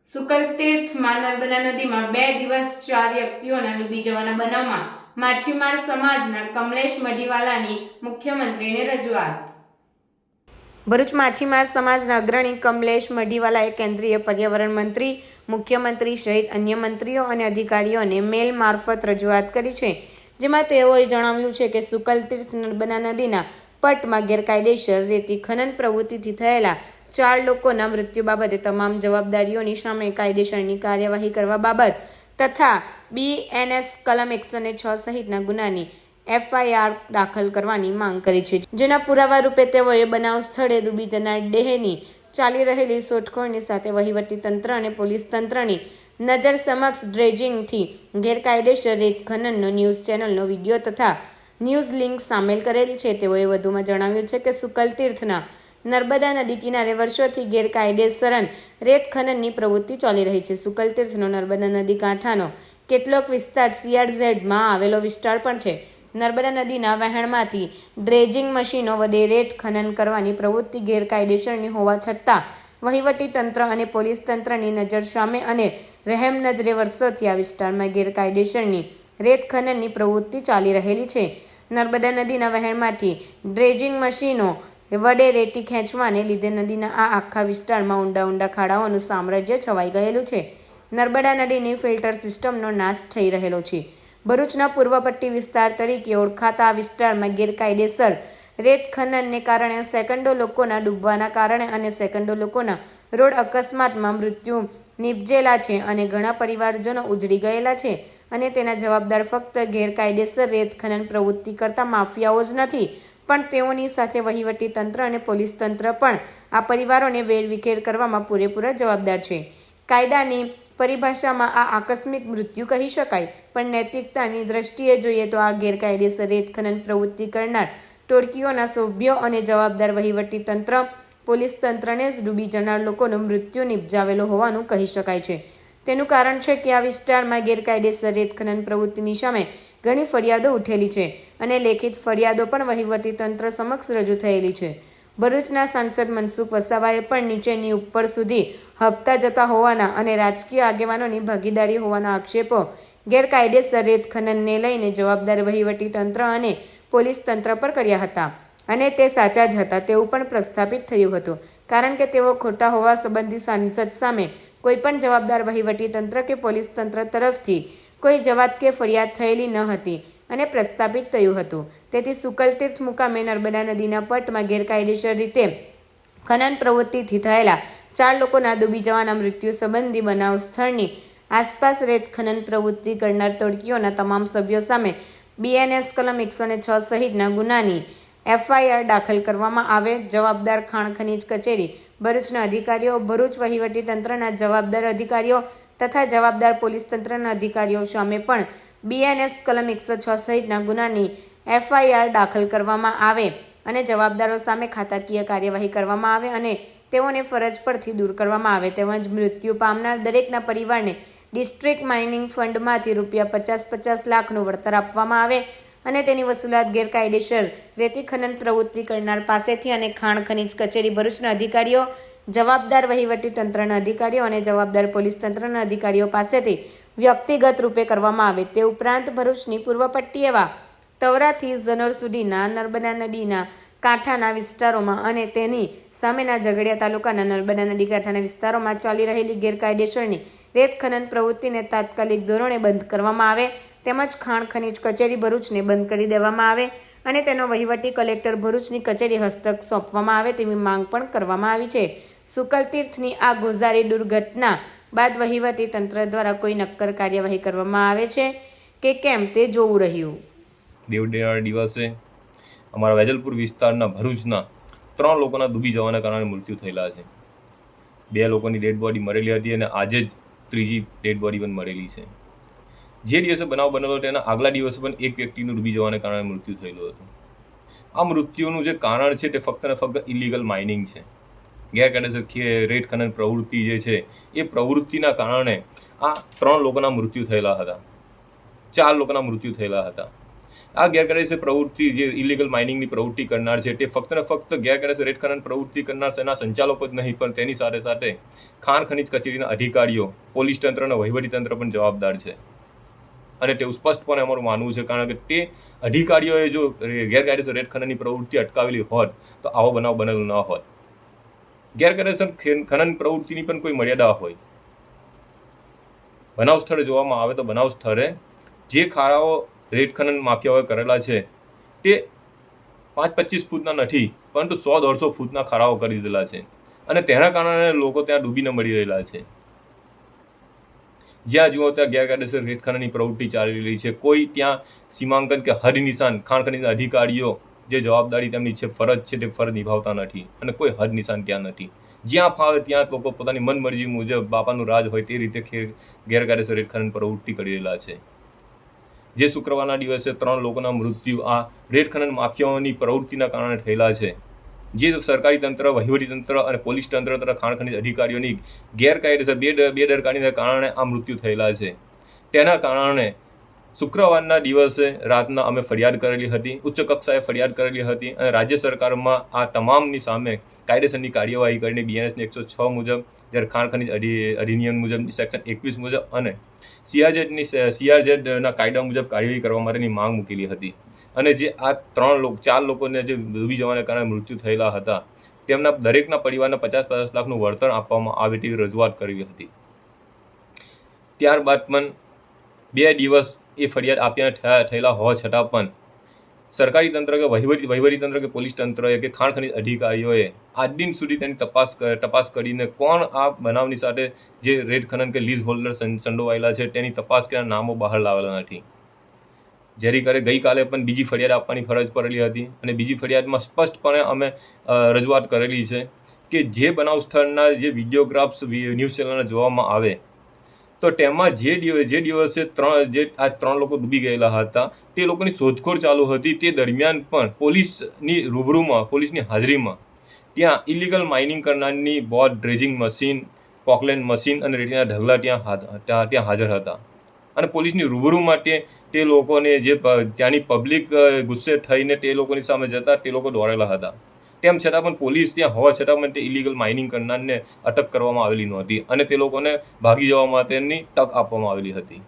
સુકલતીર્થમાં નર્મદા નદીમાં 2 દિવસ 4 વ્યક્તિઓના ડૂબી જવાના બનાવમાં માછીમાર સમાજના કમલેશ મઢીવાલાની મુખ્યમંત્રીને રજૂઆત। ભરૂચ માછીમાર સમાજના અગ્રણી કમલેશ મઢીવાલાએ કેન્દ્રીય પર્યાવરણ મંત્રી, મુખ્યમંત્રી સહિત અન્ય મંત્રીઓ અને અધિકારીઓને મેલ મારફત રજૂઆત કરી છે, જેમાં તેઓએ જણાવ્યું છે કે સુકલતીર્થ નર્મદા નદીના પટમાં ગેરકાયદેસર રેતી ખનન પ્રવૃત્તિથી થયેલા 4 લોકોના મૃત્યુ બાબતે તમામ જવાબદારીઓની સામે કાયદેસરની કાર્યવાહી કરવા બાબત તથા BNS કલમ 106 સહિતના ગુનાની FIR દાખલ કરવાની માંગ કરી છે, જેના પુરાવા રૂપે તેઓએ બનાવ સ્થળે ડૂબી જનાર દેહની ચાલી રહેલી શોધખોળની સાથે વહીવટી તંત્ર અને પોલીસ તંત્રની નજર સમક્ષ ડ્રેજિંગથી ગેરકાયદેસર રેત ખનનનો ન્યૂઝ ચેનલનો વિડીયો તથા ન્યૂઝ લિંક સામેલ કરેલી છે। તેઓએ વધુમાં જણાવ્યું છે કે સુકલતીર્થના નર્મદા નદી કિનારે વર્ષોથી ગેરકાયદેસર રેત ખનનની પ્રવૃત્તિ ચાલી રહી છે। સુકલતીર્થનો નર્મદા નદી કાંઠાનો કેટલોક વિસ્તાર CRZમાં આવેલો વિસ્તાર પણ છે। નર્મદા નદીના વહેણમાંથી ડ્રેજિંગ મશીનો વડે રેત ખનન કરવાની પ્રવૃત્તિ ગેરકાયદેસરની હોવા છતાં વહીવટી તંત્ર અને પોલીસ તંત્રની નજર સામે અને રહેમ નજરે વર્ષોથી આ વિસ્તારમાં ગેરકાયદેસરની રેત ખનનની પ્રવૃત્તિ ચાલી રહેલી છે। નર્મદા નદીના વહેણમાંથી ડ્રેજિંગ મશીનો વડે રેતી ખેંચવાને લીધે નદીના આ આખા વિસ્તારમાં ઊંડા ઊંડા ખાડાઓનું સામ્રાજ્ય છવાઈ ગયેલું છે। નર્મદા નદીની ફિલ્ટર સિસ્ટમનો નાશ થઈ રહેલો છે। ભરૂચના પૂર્વ પટ્ટી વિસ્તાર તરીકે ઓળખાતા આ વિસ્તારમાં ગેરકાયદેસર રેત ખનનને કારણે સેકન્ડો લોકોના ડૂબવાના કારણે અને સેકન્ડો લોકોના રોડ અકસ્માતમાં મૃત્યુ નિપજેલા છે અને ઘણા પરિવારજનો ઉજળી ગયેલા છે અને તેના જવાબદાર ફક્ત ગેરકાયદેસર રેત ખનન પ્રવૃત્તિ કરતા માફિયાઓ જ નથી, પણ તેઓની સાથે વહીવટી તંત્ર અને પોલીસ તંત્ર પણ આ પરિવારોને વેરવિખેર કરવામાં પૂરેપૂરા જવાબદાર છે। કાયદાની પરિભાષામાં આ આકસ્મિક મૃત્યુ કહી શકાય, પણ નૈતિકતાની દ્રષ્ટિએ જોઈએ તો આ ગેરકાયદેસર રેત ખનન પ્રવૃત્તિ કરનાર ટોળકીઓના સભ્યો અને જવાબદાર વહીવટી તંત્ર, પોલીસ તંત્રને જ ડૂબી જનાર લોકોનું મૃત્યુ નિપજાવેલો હોવાનું કહી શકાય છે। તેનું કારણ છે કે આ વિસ્તારમાં ગેરકાયદેસર રેત ખનન પ્રવૃત્તિની સામે ઘણી ફરિયાદો ઉઠેલી છે અને લેખિત ફરિયાદો પણ વહીવટી તંત્ર સમક્ષ રજૂ થયેલી છે। ભરૂચના સાંસદ મનસુખ વસાવાએ પણ નીચેની ઉપર સુધી હપ્તા જતા હોવાના અને રાજકીય આગેવાનોની ભાગીદારી હોવાના આક્ષેપો ગેરકાયદેસર રેત ખનનને લઈને જવાબદાર વહીવટી તંત્ર અને પોલીસ તંત્ર પર કર્યા હતા અને તે સાચા જ હતા તેવું પણ પ્રસ્થાપિત થયું હતું, કારણ કે તેઓ ખોટા હોવા સંબંધી સાંસદ સામે કોઈપણ જવાબદાર વહીવટી તંત્ર કે પોલીસ તંત્ર તરફથી કોઈ જવાબ કે ફરિયાદ થયેલી ન હતી અને પ્રસ્થાપિત થયું હતું। તેથી સુકલતીર્થ મુકામે નર્મદા નદીના પટમાં ગેરકાયદેસર રીતે ખનન પ્રવૃત્તિથી થયેલા 4 લોકોના ડૂબી જવાના મૃત્યુ સંબંધી બનાવ સ્થળની આસપાસ રેત ખનન પ્રવૃત્તિ કરનાર ટોળકીઓના તમામ સભ્યો સામે BNS કલમ 106 સહિતના ગુનાની FIR દાખલ કરવામાં આવે। જવાબદાર ખાણ ખનીજ કચેરી ભરૂચના અધિકારીઓ, ભરૂચ વહીવટી તંત્રના જવાબદાર અધિકારીઓ તથા જવાબદાર પોલીસ તંત્રના અધિકારીઓ સામે પણ BNS કલમ 106 સહિતના ગુનાની FIR દાખલ કરવામાં આવે અને જવાબદારો સામે ખાતાકીય કાર્યવાહી કરવામાં આવે અને તેઓને ફરજ પરથી દૂર કરવામાં આવે। તેમજ મૃત્યુ પામનાર દરેકના પરિવારને ડિસ્ટ્રિક્ટ માઇનિંગ ફંડમાંથી ₹50-50 લાખનું વળતર આપવામાં આવે અને તેની વસૂલાત ગેરકાયદેસર રેતી ખનન પ્રવૃત્તિ કરનાર પાસેથી અને ખાણ ખનીજ કચેરી ભરૂચના અધિકારીઓ, જવાબદાર વહીવટી તંત્રના અધિકારીઓ અને જવાબદાર પોલીસ તંત્રના અધિકારીઓ પાસેથી વ્યક્તિગત રૂપે કરવામાં આવે। તે ઉપરાંત ભરૂચની પૂર્વ પટ્ટી એવા તવરાથી ઝનોર સુધીના નર્મદા નદીના કાંઠાના વિસ્તારોમાં અને તેની સામેના ઝઘડિયા તાલુકાના નર્મદા નદી કાંઠાના વિસ્તારોમાં ચાલી રહેલી ગેરકાયદેસરની રેત ખનન પ્રવૃત્તિને તાત્કાલિક ધોરણે બંધ કરવામાં આવે તેમજ ખાણ ખનીજ કચેરી ભરૂચને બંધ કરી દેવામાં આવે અને તેનો વહીવટી કલેક્ટર ભરૂચની કચેરી હસ્તક સોંપવામાં આવે તેવી માંગ પણ કરવામાં આવી છે। સુકલતીર્થની આ ગોઝારી દુર્ઘટના બાદ વહીવટી તંત્ર દ્વારા કોઈ નક્કર કાર્યવાહી કરવામાં આવે છે કે કેમ તે જોવું રહ્યું। દેવડિયાના દિવસે અમારા વેજલપુર વિસ્તારના ભરૂચના 3 લોકોના ડૂબી જવાના કારણે મૃત્યુ થયેલા છે। 2 લોકોની ડેડ બોડી મરેલી હતી અને આજે જ ત્રીજી ડેડ બોડી પણ મરેલી છે। જે દિવસે બનાવ બનેલો તેના આગલા દિવસે પણ એક વ્યક્તિનું ડૂબી જવાના કારણે મૃત્યુ થયેલું હતું। આ મૃત્યુનું જે કારણ છે તે ફક્ત ને ફક્ત ઇલીગલ માઇનિંગ છે। ગેરકાયદેસર રેત ખનન પ્રવૃત્તિ જે છે એ પ્રવૃત્તિના કારણે આ 3 લોકોના મૃત્યુ થયેલા હતા, 4 લોકોના મૃત્યુ થયેલા હતા। આ ગેરકાયદેસર પ્રવૃત્તિ જે ઇલીગલ માઇનિંગની પ્રવૃત્તિ કરનાર છે તે ફક્ત ને ફક્ત ગેરકાયદેસર રેત ખનન પ્રવૃત્તિ કરનાર તેના સંચાલકો જ નહીં, પણ તેની સાથે સાથે ખાણ ખનીજ કચેરીના અધિકારીઓ, પોલીસ તંત્ર અને વહીવટીતંત્ર પણ જવાબદાર છે. અને તેવું સ્પષ્ટપણે અમારું માનવું છે, કારણ કે તે અધિકારીઓએ જો ગેરકાયદેસર રેત ખનનની પ્રવૃત્તિ અટકાવેલી હોત તો આવો બનાવ બનેલો ન હોત. ગેરકાયદેસર ખનન પ્રવૃત્તિની પણ કોઈ મર્યાદા હોય. બનાવ સ્થળે જોવામાં આવે તો બનાવ સ્થળે જે ખાડાઓ રેત ખનન માફિયાઓએ કરેલા છે તે 5-25 ફૂટના નથી, પરંતુ 100-150 ફૂટના ખાડાઓ કરી દીધેલા છે. અને તેના કારણે લોકો ત્યાં ડૂબીને મળી રહેલા છે. જ્યાં જુઓ ત્યાં ગેરકાયદેસર રેત ખનનની પ્રવૃત્તિ ચાલી રહી છે. કોઈ ત્યાં સીમાંકન કે હદ નિશાન ખાણ ખનીજના અધિકારીઓ જે જવાબદારી તેમની છે, ફરજ છે, તે ફરજ નિભાવતા નથી અને કોઈ હદ નિશાન ત્યાં નથી. જ્યાં ફાવે ત્યાં લોકો પોતાની મનમરજી મુજબ બાપાનું રાજ હોય તે રીતે ગેરકાયદેસર રેત ખનન પ્રવૃત્તિ કરી રહેલા છે. જે શુક્રવારના દિવસે 3 લોકોના મૃત્યુ આ રેત ખનન માફિયાઓની પ્રવૃત્તિના કારણે થયેલા છે. જે સરકારી તંત્ર, વહીવટી તંત્ર અને પોલીસ તંત્ર તથા ખાણ ખનીજ અધિકારીઓની ગેરકાયદેસર બેદરકારીના કારણે આ મૃત્યુ થયેલા છે. તેના કારણે શુક્રવારના દિવસે રાતના અમે ફરિયાદ કરેલી હતી, ઉચ્ચ કક્ષાએ ફરિયાદ કરેલી હતી અને રાજ્ય સરકારમાં આ તમામની સામે કાયદેસરની કાર્યવાહી કરીને BNSની 106 મુજબ, જ્યારે ખાણ ખનીજ અધિનિયમ મુજબ સેક્શન 21 મુજબ અને CRZ ના કાયદા મુજબ કાર્યવાહી કરવા માટેની માંગ મૂકેલી હતી. અને જે આ 4 લોકોને જે ડૂબી જવાના કારણે મૃત્યુ થયેલા હતા તેમના દરેકના પરિવારને 50-50 લાખનું વળતર આપવામાં આવે તેવી રજૂઆત કરેલી હતી. ત્યારબાદ પણ 2 દિવસ એ ફરિયાદ આપ્યા થયેલા હોવા છતાં પણ સરકારી તંત્ર કે વહીવટી તંત્ર કે પોલીસ તંત્રએ કે ખાણ ખનીજ અધિકારીઓએ આજ દિન સુધી તેની તપાસ કરીને કોણ આ બનાવની સાથે જે રેત ખનન કે લીઝ હોલ્ડર સંડોવાયેલા છે તેની તપાસ કરીને નામો બહાર લાવેલા નથી. જેથી કરે ગઈકાલે પણ બીજી ફરિયાદ આપવાની ફરજ પડેલી હતી અને બીજી ફરિયાદમાં સ્પષ્ટપણે અમે રજૂઆત કરેલી છે કે જે બનાવ સ્થળના જે વિડીયોગ્રાફ્સ ન્યૂઝ ચેનલને જોવામાં આવે તો તેમાં જે દિવસે 3 લોકો ડૂબી ગયેલા હતા તે લોકોની શોધખોળ ચાલુ હતી. તે દરમિયાન પણ પોલીસની રૂબરૂમાં, પોલીસની હાજરીમાં ત્યાં ઇલીગલ માઇનિંગ કરનારની boat, dredging machine, Poclain machine અને રેતીના ઢગલા ત્યાં હાજર હતા. અને પોલીસની રૂબરૂ માટે તે લોકોને જે ત્યાંની પબ્લિક ગુસ્સે થઈને તે લોકોની સામે જતા તે લોકો દોડેલા હતા. તેમ છતાં પણ પોલીસ ત્યાં હોવા છતાં પણ તે ઇલીગલ માઇનિંગ કરનારને અટક કરવામાં આવેલી નહોતી અને તે લોકોને ભાગી જવા માટેની તક આપવામાં આવેલી હતી.